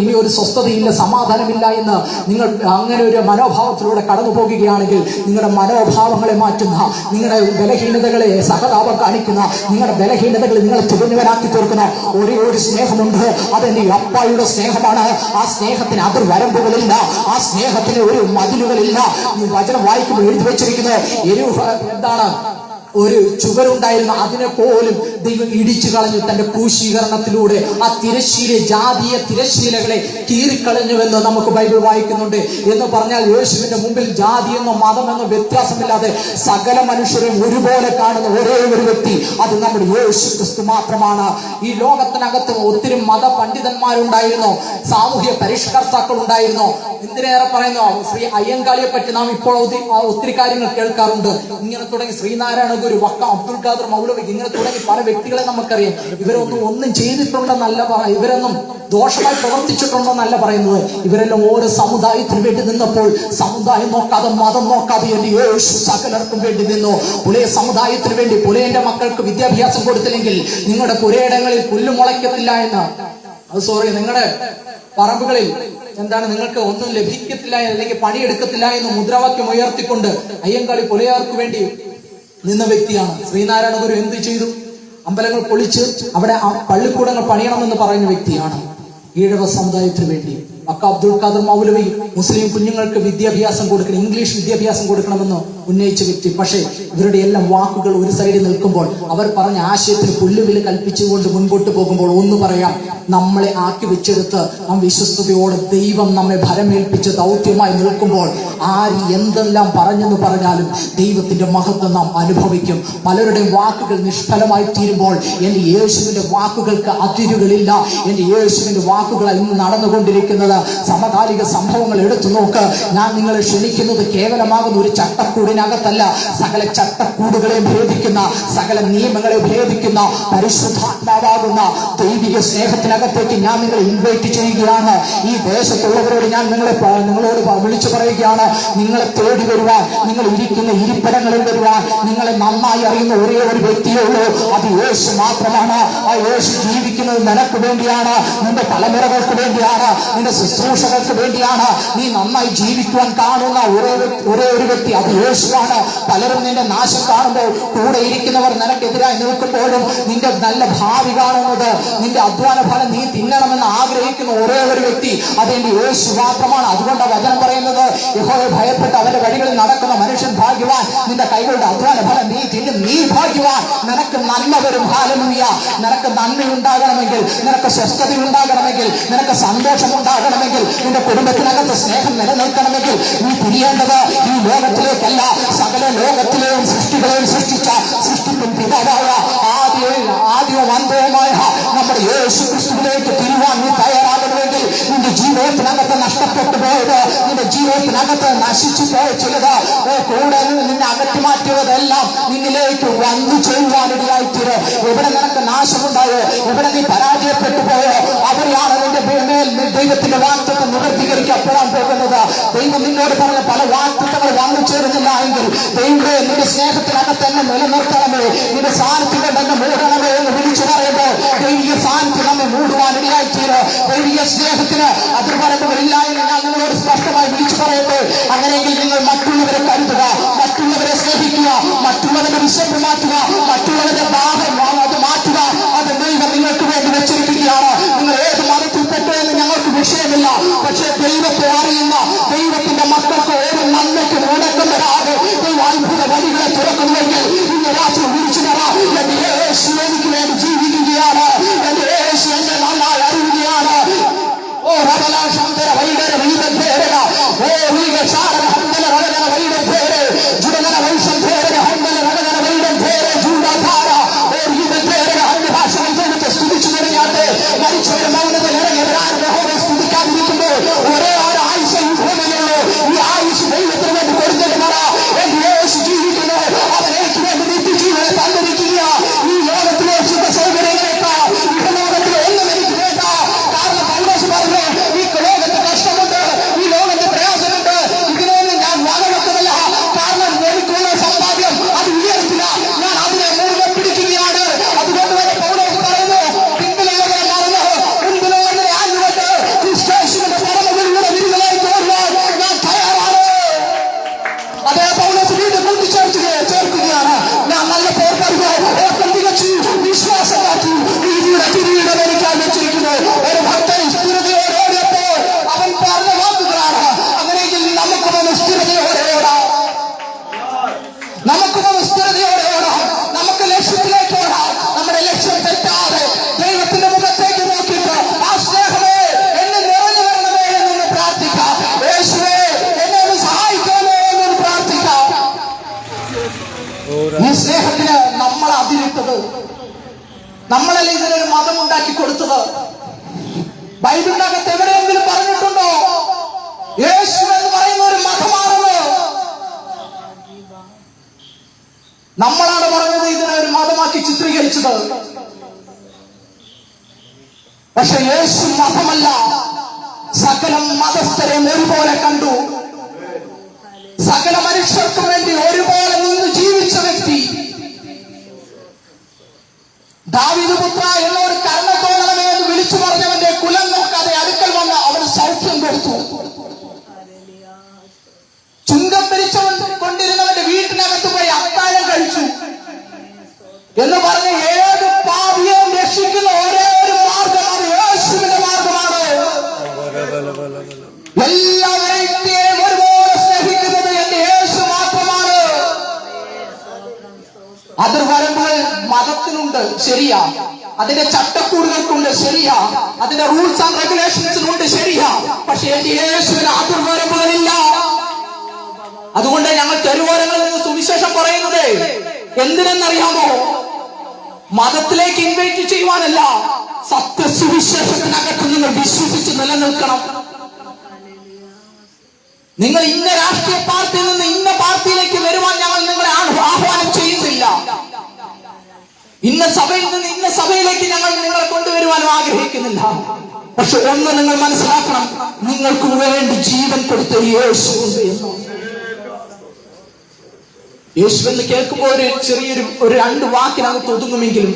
ഇനി ഒരു സ്വസ്ഥതയില്ല, സമാധാനമില്ല എന്ന് നിങ്ങൾ അങ്ങനെ ഒരു മനോഭാവത്തിലൂടെ കടന്നു പോകുകയാണെങ്കിൽ നിങ്ങളുടെ മനോഭാവങ്ങളെ മാറ്റുന്ന, നിങ്ങളുടെ ബലഹീനതകളെ സഹതാപം കാണിക്കുന്ന, നിങ്ങളുടെ ബലഹീനതകളെ നിങ്ങളെ തികഞ്ഞവനാക്കി തീർക്കുന്ന ഒരേ ഒരു സ്നേഹമുണ്ട്. അതെന്റെ അപ്പായുടെ സ്നേഹമാണ്. ആ സ്നേഹത്തിന് അതിർവരമ്പുകളില്ല, ആ സ്നേഹത്തിന് ഒരു മതിലുകളില്ല. വചനം വായിക്കുമ്പോൾ എഴുതി വെച്ചിരിക്കുന്നത് എന്താണ്? ഒരു ചുവരുണ്ടായിരുന്നു, അതിനെ പോലും ദൈവം ഇടിച്ചു കളഞ്ഞു തന്റെ ക്രൂശീകരണത്തിലൂടെ. ആ തിരശ്ശീല, ജാതീയ തിരശ്ശീലകളെ കീറിക്കളഞ്ഞുവെന്ന് നമുക്ക് ബൈബിൾ വായിക്കുന്നുണ്ട്. എന്ന് പറഞ്ഞാൽ യേശുവിന്റെ മുമ്പിൽ ജാതിയെന്നോ മതമെന്നോ വ്യത്യാസമില്ലാതെ സകല മനുഷ്യരെയും ഒരുപോലെ കാണുന്ന ഒരേ ഒരു വ്യക്തി, അത് നമ്മുടെ യേശു ക്രിസ്തു മാത്രമാണ്. ഈ ലോകത്തിനകത്ത് ഒത്തിരി മത പണ്ഡിതന്മാരുണ്ടായിരുന്നു, സാമൂഹ്യ പരിഷ്കർത്താക്കൾ ഉണ്ടായിരുന്നു. എന്തിനേറെ പറയുന്നു, ശ്രീ അയ്യങ്കാളിയെ പറ്റി നാം ഇപ്പോൾ ഒത്തിരി കാര്യങ്ങൾ കേൾക്കാറുണ്ട്. ഇങ്ങനെ തുടങ്ങി ശ്രീനാരായണ ഗുരു, വക്ക അബ്ദുൽ ഖാദർ മൗലവി, ഇങ്ങനെ തുടങ്ങി പല വ്യക്തികളെ നമുക്കറിയാം. ഇവരൊന്നും ചെയ്തിട്ടുണ്ടെന്നല്ല, ഇവരൊന്നും ദോഷമായി പ്രവർത്തിച്ചിട്ടുണ്ടെന്നല്ല പറയുന്നത്. ഇവരെല്ലാം ഓരോ സമുദായത്തിന് വേണ്ടി നിന്നപ്പോൾ സമുദായം നോക്കാതെ, മതം നോക്കാതെ എന്റെ യേശു സകലർക്കും വേണ്ടി നിന്നു. പുലയ സമുദായത്തിന് വേണ്ടി. പുലയന്റെ മക്കൾക്ക് വിദ്യാഭ്യാസം കൊടുത്തില്ലെങ്കിൽ നിങ്ങളുടെ പുരയിടങ്ങളിൽ പുല്ല് മുളയ്ക്കത്തില്ല എന്ന്, നിങ്ങളുടെ പറമ്പുകളിൽ നിങ്ങൾക്ക് ഒന്നും ലഭിക്കത്തില്ല, അല്ലെങ്കിൽ പണിയെടുക്കത്തില്ല എന്ന് മുദ്രാവാക്യം ഉയർത്തിക്കൊണ്ട് അയ്യങ്കാളി പുലയാർക്ക് വേണ്ടി നിന്ന വ്യക്തിയാണ്. ശ്രീനാരായണ ഗുരു എന്ത് ചെയ്തു? അമ്പലങ്ങൾ പൊളിച്ച് അവിടെ പള്ളിക്കൂടങ്ങൾ പണിയണമെന്ന് പറയുന്ന വ്യക്തിയാണ്. ഈഴവ സമുദായത്തിന് വേണ്ടി വക്ക അബ്ദുൽ ഖാദർ മൗലവി മുസ്ലിം കുഞ്ഞുങ്ങൾക്ക് വിദ്യാഭ്യാസം കൊടുക്കണം, ഇംഗ്ലീഷ് വിദ്യാഭ്യാസം കൊടുക്കണമെന്ന് ഉന്നയിച്ച വ്യക്തി. പക്ഷേ ഇവരുടെ എല്ലാം വാക്കുകൾ ഒരു സൈഡിൽ നിൽക്കുമ്പോൾ, അവർ പറഞ്ഞ ആശയത്തിന് പുല്ലുവില് കൽപ്പിച്ചുകൊണ്ട് മുൻപോട്ട് പോകുമ്പോൾ, ഒന്ന് പറയാം, നമ്മളെ ആക്കി വെച്ചെടുത്ത് നാം വിശ്വസ്തയോടെ ദൈവം നമ്മെ ഭരമേൽപ്പിച്ച ദൗത്യമായി നിൽക്കുമ്പോൾ ആര് എന്തെല്ലാം പറഞ്ഞെന്ന് പറഞ്ഞാലും ദൈവത്തിന്റെ മഹത്വം നാം അനുഭവിക്കും. പലരുടെയും വാക്കുകൾ നിഷ്ഫലമായി തീരുമ്പോൾ എന്റെ യേശുവിന്റെ വാക്കുകൾക്ക് അതിരുകളില്ല. എന്റെ യേശുവിന്റെ വാക്കുകൾ ഇന്ന് നടന്നുകൊണ്ടിരിക്കുന്നത് സമകാലിക സംഭവങ്ങൾ എടുത്തു നോക്ക്. ഞാൻ നിങ്ങളെ ക്ഷണിക്കുന്നത് കേവലമാകുന്ന ഒരു ചട്ടക്കൂടിനകത്തല്ല, സകല ചട്ടക്കൂടുകളെ ഭേദിക്കുന്ന, സകല നിയമങ്ങളെ ഭേദിക്കുന്ന പരിശുദ്ധാത്മാവാകുന്ന ദൈവിക സ്നേഹത്തിനകത്തേക്ക് ഞാൻ നിങ്ങളെ ഇൻവൈറ്റ് ചെയ്യുകയാണ്. ഈ ദേശത്തുള്ളവരോട് ഞാൻ നിങ്ങളോട് വിളിച്ചു പറയുകയാണ്, നിങ്ങളെ തേടി വരുവാൻ, നിങ്ങൾ ഇരിക്കുന്ന ഇരിപ്പിടങ്ങളിൽ വരുവാൻ നിങ്ങളെ നന്നായി അറിയുന്ന ഒരേ ഒരു വ്യക്തിയേ ഉള്ളൂ, അത് യേശു മാത്രമാണ്. ആ യേശു ജീവിക്കുന്നത് നിനക്ക് വേണ്ടിയാണ്, നിന്റെ തലമുറകൾക്ക് വേണ്ടിയാണ്, നിന്റെ ശുശ്രൂഷകൾക്ക് വേണ്ടിയാണ്. നീ നന്നായി ജീവിക്കുവാൻ കാണുന്ന ഒരേ ഒരു വ്യക്തി അത് യേശുവാണ്. പലരും നിന്റെ നാശം കാണുമ്പോൾ, കൂടെ ഇരിക്കുന്നവർ നിനക്കെതിരായി നിൽക്കുമ്പോഴും നിന്റെ നല്ല ഭാവി കാണുന്നത്, നിന്റെ അധ്വാന ഫലം നീ തിന്നണമെന്ന് ആഗ്രഹിക്കുന്ന ഒരേ ഒരു വ്യക്തി അതെന്റെ യേശു മാത്രമാണ്. അതുകൊണ്ട് വചനം പറയുന്നത്, യഹോവയെ ഭയപ്പെട്ട് അവന്റെ വഴികളിൽ നടക്കുന്ന മനുഷ്യൻ ഭാഗ്യവാൻ. നിന്റെ കൈകളുടെ അധ്വാന ഫലം നീ തിന്നും, നീ ഭാഗ്യവാൻ. നിനക്ക് നന്മ വരും. ഹല്ലേലൂയ. നിനക്ക് നന്മ ഉണ്ടാകണമെങ്കിൽ, നിനക്ക് സ്വസ്ഥത ഉണ്ടാകണമെങ്കിൽ, നിനക്ക് സന്തോഷം ഉണ്ടാകണമെങ്കിൽ, നിന്റെ കുടുംബത്തിനകത്ത് സ്നേഹം നിലനിൽക്കണമെങ്കിൽ നീ തിരിയേണ്ടത് ഈ ലോകത്തിലേക്കല്ല, സകല ലോകത്തിലെയും സൃഷ്ടികളെയും സൃഷ്ടിച്ച സൃഷ്ടിക്കും പിതാവായ ആദ്യവും അന്ത്യവുമായ നമ്മുടെ യേശു ക്രിസ്തുവിലേക്ക് തിരുവാൻ നീ തയ്യാറാകണമെങ്കിൽ, നിന്റെ ജീവിതത്തിനകത്ത് നഷ്ടപ്പെട്ടു പോയത്, നിന്റെ ജീവിതത്തിനകത്ത് നശിച്ചു പോയ ചിലത്, കൂടെ നിന്നെ അകറ്റി മാറ്റിയതെല്ലാം നിന്നിലേക്ക് വന്നു ചെയ്യുവാനിടയായിത്തീരും. എവിടെ നിനക്ക് നാശമുണ്ടായോ, എവിടെ നീ പരാജയപ്പെട്ടു പോയോ, അവിടെയാണ് നിന്റെ മേൽ ദൈവത്തിന്റെ വാഗ്ദത്തം നിവർത്തീകരിക്കപ്പെടാൻ പോകുന്നത്. ദൈവം നിന്നോട് പറഞ്ഞ പല വാഗ്ദത്തങ്ങൾ വന്നു ചേരുന്നില്ല എങ്കിൽ, ദൈവമേ നിന്റെ സ്നേഹത്തിനകത്ത് തന്നെ നിലനിർത്തണമേ, നിന്റെ സാന്നിധ്യം തന്നെ മൂടണമേ എന്ന് വിളിച്ചു പറയുമ്പോൾ ദൈവിക സാന്നിധ്യം നമ്മെ മൂടുവാനിടയായിത്തീരും. ദൈവിക സ്നേഹത്തിന് അതിർവരമ്പുകളില്ല എന്ന് ഞാൻ നിങ്ങളോട് സ്പഷ്ടമായി വിളിച്ചു പറയുമ്പോൾ, അങ്ങനെയെങ്കിൽ നിങ്ങൾ മറ്റുള്ളവരെ കരുതുക, മറ്റുള്ളവരെ സ്നേഹിക്കുക, മറ്റുള്ളവരുടെ വിശപ്പ് മാറ്റുക, മറ്റുള്ളവരുടെ ദാഹം അത് മാറ്റുക. അത് ദൈവം നിങ്ങൾക്ക് വേണ്ടി വെച്ചിരിക്കുകയാണ്. നിങ്ങൾ ഏത് മതത്തിൽപ്പെട്ടു എന്ന് ഞങ്ങൾക്ക് വിഷയമില്ല. പക്ഷേ ദൈവത്തെ അറിയുന്ന ദൈവത്തിന്റെ മക്കൾക്ക് ഒരു നന്മയ്ക്ക് മുടക്കം വരാതെ ദൈവം അത്ഭുത വഴികളെ തുറക്കുന്നുവെങ്കിൽ ഇന്ന് രാത്രി വിളിച്ചു തരാ, എന്റെ യേശു എനിക്ക് വേണ്ടി ജീവിക്കുകയാണ്, എന്റെ യേശു എന്നെ നന്നായി അറിയുകയാണ്. ഓ റബലാശന്തര വൈഡര വീരേരക, ഓ വീരശാരക ഹന്തല റഗന വൈഡേരെ, ജുഡന വൈശന്തേര ഹന്തല റഗന വൈഡേരെ, ജൂഡാധാര ഓ വീരേരക അന്യ ഭാഷകൾ ദൈവത്തെ സ്തുതിച്ചു തുടങ്ങിയാട്ടെ. മരിച്ചവരുടെ മൗനത്തിൽ ഇറങ്ങിയവരാണ് യഹോവയെ സ്തുതിക്കാതിരിക്കുമ്പോൾ ഒരേ ഒരു ആയുസ് ഈ ഭൂമിയിലുള്ളൂ. ഈ ആയുസ് ദൈവത്തിന് വേണ്ടി കൊടുത്തിട്ട് എന്റെ യേശു ജീവിക്കുന്നു, അവൻ എനിക്ക് വേണ്ടി നിത്യജീവനെ തന്നിരിക്കുക. ഈ ലോകത്തിലെ കൊടുത്തത്. നമ്മളല്ലേ ഇതിനൊരു മതം ഉണ്ടാക്കി കൊടുത്തത്. ബൈബിളിനകത്ത് എവിടെയെങ്കിലും പറഞ്ഞിട്ടുണ്ടോ യേശു എന്ന് പറയുന്ന ഒരു മതമാണെന്ന്? നമ്മളാണ് പറഞ്ഞത് ഇതിനെ ഒരു മതമാക്കി ചിത്രീകരിച്ചത്. പക്ഷെ യേശു മതമല്ല, സകല മതസ്ഥരെയും ഒരുപോലെ കണ്ടു, സകല മനുഷ്യർക്കും വേണ്ടി ഒരുപോലെ നിന്ന് ജീവിച്ച വ്യക്തി. ദാവീദ് പുത്ര എന്നൊരു കരുണ തോന്നണമേ എന്ന് വിളിച്ചു പറഞ്ഞവന്റെ കുലം നോക്കാതെ അടുക്കൽ വന്ന് അവന് സൗഖ്യം കൊടുത്തു. ചുങ്കം പിരിച്ചവൻ കൊണ്ടിരുന്നവന്റെ വീട്ടിനകത്ത് പോയി അത്താഴം കഴിച്ചു എന്ന് പറഞ്ഞ് ഏത് പാപിയെയും രക്ഷിക്കുന്ന ഒരേ ഒരു മാർഗമാണ് യേശുവിന്റെ മാർഗമാണ്. എല്ലാവരെയും ഒരുപോലെ സ്നേഹിക്കുന്നത് എന്റെ യേശു മാത്രമാണ്. അതിർവരമ്പുകൾ മതത്തിനുണ്ട്, ശരിയാ. അതിന്റെ ചട്ടക്കൂടുകൾക്കുണ്ട്, ശരിയാ. അതിന്റെ റൂൾസ് ആൻഡ് റെഗുലേഷൻസിനുണ്ട്, ശരിയാ. പക്ഷെ എന്റെ യേശുവിന് അതിർവരമ്പുകളില്ല. അതുകൊണ്ട് ഞങ്ങൾ തെരുവോരങ്ങളിൽ നിന്ന് സുവിശേഷം പറയുന്നത് എന്തിനെന്നറിയാമോ? മതത്തിലേക്ക് ഇൻവൈറ്റ് ചെയ്യുവാനല്ല, സത്യസുവിശേഷത്തിനകത്ത് നിങ്ങൾ വിശ്വസിച്ച് നിലനിൽക്കണം. നിങ്ങൾ ഇന്ന രാഷ്ട്രീയ പാർട്ടിയിൽ നിന്ന് ഇന്ന പാർട്ടിയിലേക്ക് വരുവാൻ ഞങ്ങൾ നിങ്ങളെ ആഹ്വാനം ചെയ്യുന്നില്ല. ഇന്ന സഭയിൽ നിന്ന് ഇന്ന സഭയിലേക്ക് ഞങ്ങൾ നിങ്ങളെ കൊണ്ടുവരുവാനും ആഗ്രഹിക്കുന്നില്ല. പക്ഷെ ഒന്ന് നിങ്ങൾ മനസ്സിലാക്കണം, നിങ്ങൾക്ക് വേണ്ടി ജീവൻ കൊടുത്ത യേശു ഉണ്ട് എന്ന്. യേശു എന്ന് കേൾക്കുമ്പോൾ ഒരു രണ്ട് വാക്കിനകത്ത് ഒതുങ്ങുമെങ്കിലും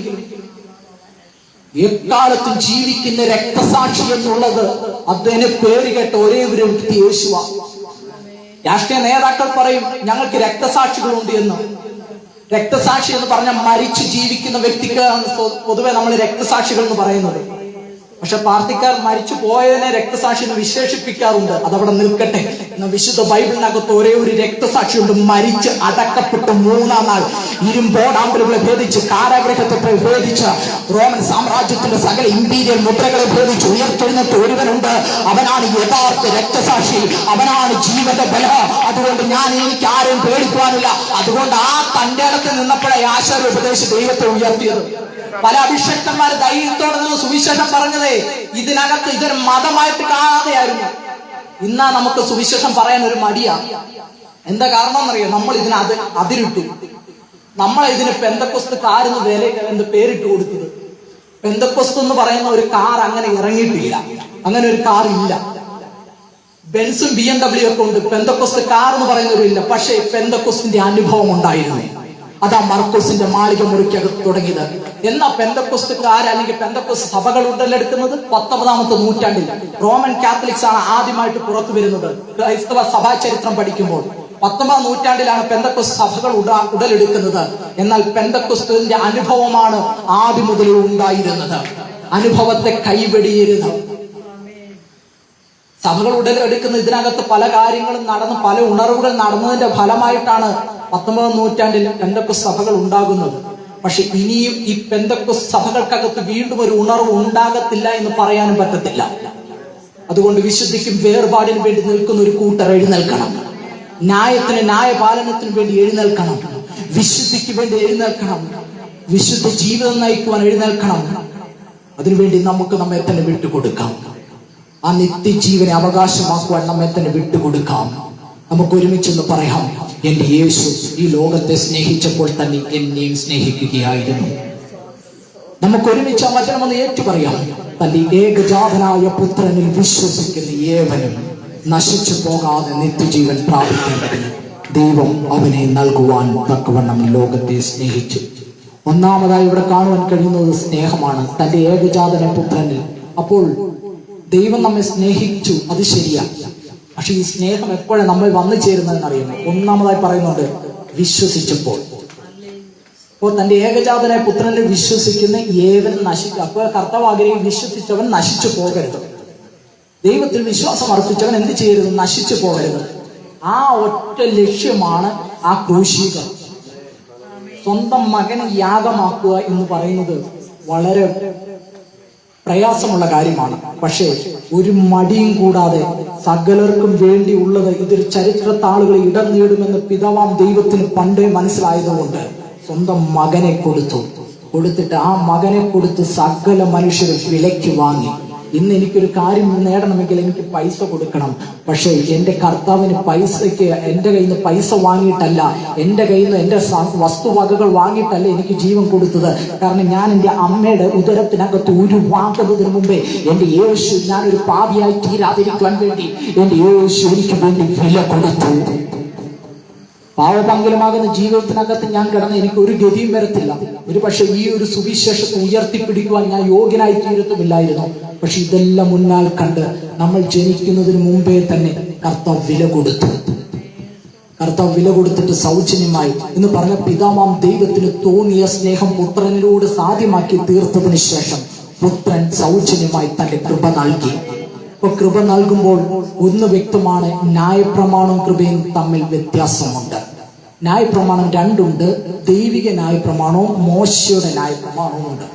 എക്കാലത്തും ജീവിക്കുന്ന രക്തസാക്ഷി എന്നുള്ളത് അതിന് പേര് കേട്ട ഒരേ ഒരു വ്യക്തി യേശുവാ. രാഷ്ട്രീയ നേതാക്കൾ പറയും ഞങ്ങൾക്ക് രക്തസാക്ഷികളുണ്ട് എന്ന്. രക്തസാക്ഷി എന്ന് പറഞ്ഞാൽ മരിച്ചു ജീവിക്കുന്ന വ്യക്തിക്ക് പൊതുവെ നമ്മൾ രക്തസാക്ഷികൾ എന്ന് പറയുന്നത്. പക്ഷെ പാർട്ടിക്കാർ മരിച്ചു പോയതിനെ രക്തസാക്ഷി എന്ന് വിശേഷിപ്പിക്കാറുണ്ട്. അതവിടെ നിൽക്കട്ടെ. വിശുദ്ധ ബൈബിളിനകത്ത് ഒരേ ഒരു രക്തസാക്ഷിയുണ്ട്. മരിച്ച് അടക്കപ്പെട്ട് 3-ാം നാൾ ഇരുമ്പോടാമ്പലുകളെ ഭേദിച്ച്, കാരാഗ്രഹത്തെ ഭേദിച്ച്, റോമൻ സാമ്രാജ്യത്തിന്റെ സകല ഇമ്പീരിയൽ മുദ്രകളെ ഭേദിച്ച് ഉയർത്തെഴുന്നേറ്റ് ഒരുവനുണ്ട്. അവനാണ് യഥാർത്ഥ രക്തസാക്ഷി, അവനാണ് ജീവന്റെ ബല. അതുകൊണ്ട് എനിക്ക് ആരെയും പേടിക്കുവാനില്ല. അതുകൊണ്ട് ആ തന്റെ ഇടത്ത് നിന്നപ്പോഴേ ആശാര്യ ഉപദേശിച്ച് ദൈവത്തെ ഉയർത്തിയത്. പല അഭിഷക്തന്മാർ ധൈര്യത്തോടെ നിന്ന് സുവിശേഷം പറഞ്ഞതേ ഇതിനകത്ത് ഇതൊരു മതമായിട്ട് കാണാതെയായിരുന്നു. ഇന്നാ നമുക്ക് സുവിശേഷം പറയാൻ ഒരു മടിയാ. എന്താ കാരണം എന്നറിയോ? നമ്മൾ ഇതിന് അതിരിട്ടു. ഇതിന് പെന്തക്കോസ്തുകാരെന്ന് എന്ത് പേരിട്ട് കൊടുത്തത്. പെന്തക്കോസ്തു എന്ന് പറയുന്ന ഒരു കാർ അങ്ങനെ ഇറങ്ങിയിട്ടില്ല. അങ്ങനെ ഒരു കാർ ഇല്ല. ബെൻസും BMW ഒക്കെ ഉണ്ട്. പെന്തക്കോസ്തു കാർ എന്ന് പറയുന്നവരില്ല. പക്ഷേ പെന്തക്കോസ്തിന്റെ അനുഭവം ഉണ്ടായിരുന്നു. അതാ മർക്കോസിന്റെ മാളിക മുറിക്കകത്ത് തുടങ്ങിയത്. എന്നാ പെന്തക്കോസ്തുകാർ അല്ലെങ്കിൽ പെന്തക്കോസ്ത് സഭകൾ ഉടലെടുക്കുന്നത് 19-ാമത്തെ നൂറ്റാണ്ടിൽ. റോമൻ കാത്തലിക്സ് ആണ് ആദ്യമായിട്ട് പുറത്തു വരുന്നത്. ക്രൈസ്തവ സഭാ ചരിത്രം പഠിക്കുമ്പോൾ 19-ാം നൂറ്റാണ്ടിലാണ് പെന്തക്കോസ്ത് സഭകൾ ഉടലെടുക്കുന്നത്. എന്നാൽ പെന്തക്കോസ്തിന്റെ അനുഭവമാണ് ആദ്യം മുതൽ ഉണ്ടായിരുന്നത്. അനുഭവത്തെ കൈവെടിയരുത്. സഭകൾ ഉടലെടുക്കുന്ന ഇതിനകത്ത് പല കാര്യങ്ങളും നടന്ന്, പല ഉണർവുകൾ നടന്നതിന്റെ ഫലമായിട്ടാണ് 19-ാം നൂറ്റാണ്ടിൽ പെന്തക്കോസ്ത് സഭകൾ ഉണ്ടാകുന്നത്. പക്ഷെ ഇനിയും ഈ പെന്തക്കോസ്ത് സഭകൾക്കകത്ത് വീണ്ടും ഒരു ഉണർവ് ഉണ്ടാകത്തില്ല എന്ന് പറയാനും പറ്റത്തില്ല. അതുകൊണ്ട് വിശുദ്ധിക്കും വേർപാടിനും വേണ്ടി നിൽക്കുന്ന ഒരു കൂട്ടർ എഴുന്നേൽക്കണം. ന്യായത്തിന്, ന്യായപാലനത്തിന് വേണ്ടി എഴുന്നേൽക്കണം. വിശുദ്ധിക്ക് വേണ്ടി എഴുന്നേൽക്കണം. വിശുദ്ധ ജീവിതം നയിക്കുവാൻ എഴുന്നേൽക്കണം. അതിനുവേണ്ടി നമുക്ക് നമ്മെ തന്നെ വിട്ടുകൊടുക്കാം. ആ നിത്യജീവനെ അവകാശമാക്കുവാൻ നമ്മെ തന്നെ വിട്ടുകൊടുക്കാം. നമുക്ക് ഒരുമിച്ചൊന്ന് പറയാം, എന്റെ യേശു ഈ ലോകത്തെ സ്നേഹിച്ചപ്പോൾ തന്നെ എന്നെയും സ്നേഹിക്കുകയായിരുന്നു. നമുക്ക് ഒരുമിച്ച് ആ വചനം ഒന്ന് ഏറ്റു പറയാം. തന്റെ ഏകജാതനായ പുത്രനിൽ വിശ്വസിക്കുന്ന ഏവനും നശിച്ചു പോകാതെ നിത്യജീവൻ പ്രാപിക്കേണ്ടതിന് ദൈവം അവനെ നൽകുവാൻ തക്കവണ്ണം ലോകത്തെ സ്നേഹിച്ചു. ഒന്നാമതായി ഇവിടെ കാണുവാൻ കഴിയുന്നത് സ്നേഹമാണ്. തന്റെ ഏകജാതന പുത്രനിൽ. അപ്പോൾ ദൈവം നമ്മെ സ്നേഹിച്ചു, അത് ശരിയാ. പക്ഷെ ഈ സ്നേഹം എപ്പോഴാണ് നമ്മൾ വന്നു ചേരുന്നതെന്ന് അറിയുന്നത്? ഒന്നാമതായി പറയുന്നുണ്ട് വിശ്വസിച്ചപ്പോൾ. അപ്പോൾ തന്റെ ഏകജാതനായ പുത്രനിൽ വിശ്വസിക്കുന്ന ഏവൻ നശിക്കുക. അപ്പോൾ കർത്താവ് ആഗ്രഹിക്കും വിശ്വസിച്ചവൻ നശിച്ചു പോകരുത്. ദൈവത്തിൽ വിശ്വാസം അർപ്പിച്ചവൻ എന്ത് ചെയ്യരുത്? നശിച്ചു പോകരുത്. ആ ഒറ്റ ലക്ഷ്യമാണ് ആ ക്രൂശീകരണം. സ്വന്തം മകനെ യാഗമാക്കുക എന്ന് പറയുന്നത് വളരെ പ്രയാസമുള്ള കാര്യമാണ്. പക്ഷേ ഒരു മടിയും കൂടാതെ സകലർക്കും വേണ്ടിയുള്ളത് ഇതൊരു ചരിത്രത്താളുകളിൽ ഇടം നേടുമെന്ന് പിതാവാം ദൈവത്തിന് പണ്ടേ മനസ്സിലായതുകൊണ്ട് സ്വന്തം മകനെ കൊടുത്തു. കൊടുത്തിട്ട് ആ മകനെ കൊടുത്ത് സകല മനുഷ്യരും വിലയ്ക്ക് വാങ്ങി. ഇന്ന് എനിക്കൊരു കാര്യം നേടണമെങ്കിൽ എനിക്ക് പൈസ കൊടുക്കണം. പക്ഷേ എൻ്റെ കർത്താവിന് പൈസയ്ക്ക് എൻ്റെ കയ്യിൽ നിന്ന് പൈസ വാങ്ങിയിട്ടല്ല, എൻ്റെ കയ്യിൽ നിന്ന് എൻ്റെ വസ്തുവകകൾ വാങ്ങിയിട്ടല്ല എനിക്ക് ജീവൻ കൊടുത്തത്. കാരണം ഞാൻ എൻ്റെ അമ്മയുടെ ഉദരത്തിനകത്ത് ഉരുവാകുന്നതിന് മുമ്പേ എൻ്റെ യേശു, ഞാനൊരു പാപിയായി തീരാതിരിക്കാൻ വേണ്ടി എൻ്റെ യേശു എനിക്ക് വേണ്ടി വില കൊടുത്തു. പാവപങ്കലമാകുന്ന ജീവിതത്തിനകത്ത് ഞാൻ കിടന്ന് എനിക്ക് ഒരു ഗതിയും വരത്തില്ല. ഒരു പക്ഷെ ഈ ഒരു സുവിശേഷത്തെ ഉയർത്തിപ്പിടിക്കുവാൻ ഞാൻ യോഗ്യനായി തീരത്തുമില്ലായിരുന്നു. പക്ഷെ ഇതെല്ലാം മുന്നാൽ കണ്ട് നമ്മൾ ജനിക്കുന്നതിന് മുമ്പേ തന്നെ കർത്താവ് വില കൊടുത്തു. കർത്താവ് വില കൊടുത്തിട്ട് സൗജന്യമായി എന്ന് പറഞ്ഞ പിതാവാം ദൈവത്തിന് തോന്നിയ സ്നേഹം പുത്രനിലൂടെ സാധ്യമാക്കി തീർത്തതിന് ശേഷം പുത്രൻ സൗജന്യമായി തന്റെ കൃപ നൽകി. അപ്പൊ കൃപ നൽകുമ്പോൾ ഒന്ന് വ്യക്തമാണ്, ന്യായപ്രമാണവും കൃപയും തമ്മിൽ വ്യത്യാസമുണ്ട്. ന്യായപ്രമാണം രണ്ടുണ്ട്. ദൈവിക ന്യായപ്രമാണവും മോശയുടെ ന്യായപ്രമാണവും ഉണ്ട്.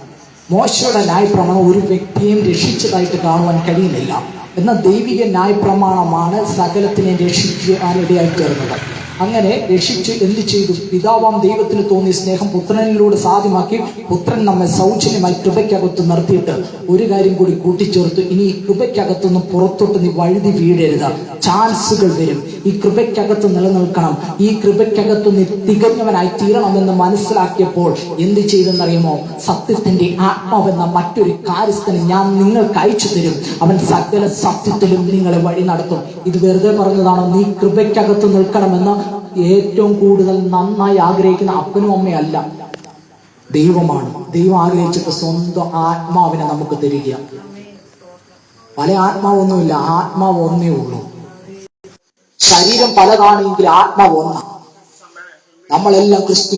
മോശയുടെ ന്യായപ്രമാണം ഒരു വ്യക്തിയെയും രക്ഷിച്ചതായിട്ട് കാണുവാൻ കഴിയുന്നില്ല. എന്നാൽ ദൈവിക ന്യായപ്രമാണമാണ് സകലത്തിനെ രക്ഷിക്കാനിടയായി തീർന്നത്. അങ്ങനെ രക്ഷിച്ച് എന്ത് ചെയ്തു? പിതാവാം ദൈവത്തിന് തോന്നിയ സ്നേഹം പുത്രനിലൂടെ സാധ്യമാക്കി പുത്രൻ നമ്മെ സൗജന്യമായി കൃപയ്ക്കകത്ത് നിർത്തിയിട്ട് ഒരു കാര്യം കൂടി കൂട്ടിച്ചേർത്തു. ഇനി ഈ കൃപയ്ക്കകത്തുനിന്ന് പുറത്തോട്ട് നീ വഴുതി വീഴരുത്. ചാൻസുകൾ വരും. ഈ കൃപയ്ക്കകത്ത് നിലനിൽക്കണം. ഈ കൃപയ്ക്കകത്ത് നീ തികഞ്ഞവനായി തീരണമെന്ന് മനസ്സിലാക്കിയപ്പോൾ എന്ത് ചെയ്തെന്നറിയുമോ? സത്യത്തിന്റെ ആത്മാവെന്ന മറ്റൊരു കാര്യസ്ഥനെ ഞാൻ നിങ്ങൾക്ക് അയച്ചു തരും. അവൻ സകല സത്യത്തിലും നിങ്ങളെ വഴി നടത്തും. ഇത് വെറുതെ പറഞ്ഞതാണോ? നീ കൃപയ്ക്കകത്ത് നിൽക്കണമെന്ന് ഏറ്റവും കൂടുതൽ നന്നായി ആഗ്രഹിക്കുന്ന അപ്പനും അമ്മയല്ല, ദൈവമാണ്. ദൈവം ആഗ്രഹിച്ചിട്ട് സ്വന്തം ആത്മാവിനെ നമുക്ക് തരിക. പല ആത്മാവൊന്നുമില്ല, ആത്മാവ് ഒന്നേ ഉള്ളൂ. ശരീരം പലതാണെങ്കിൽ ആത്മാവ് ഒന്നാണ്. നമ്മളെല്ലാം ക്രിസ്തു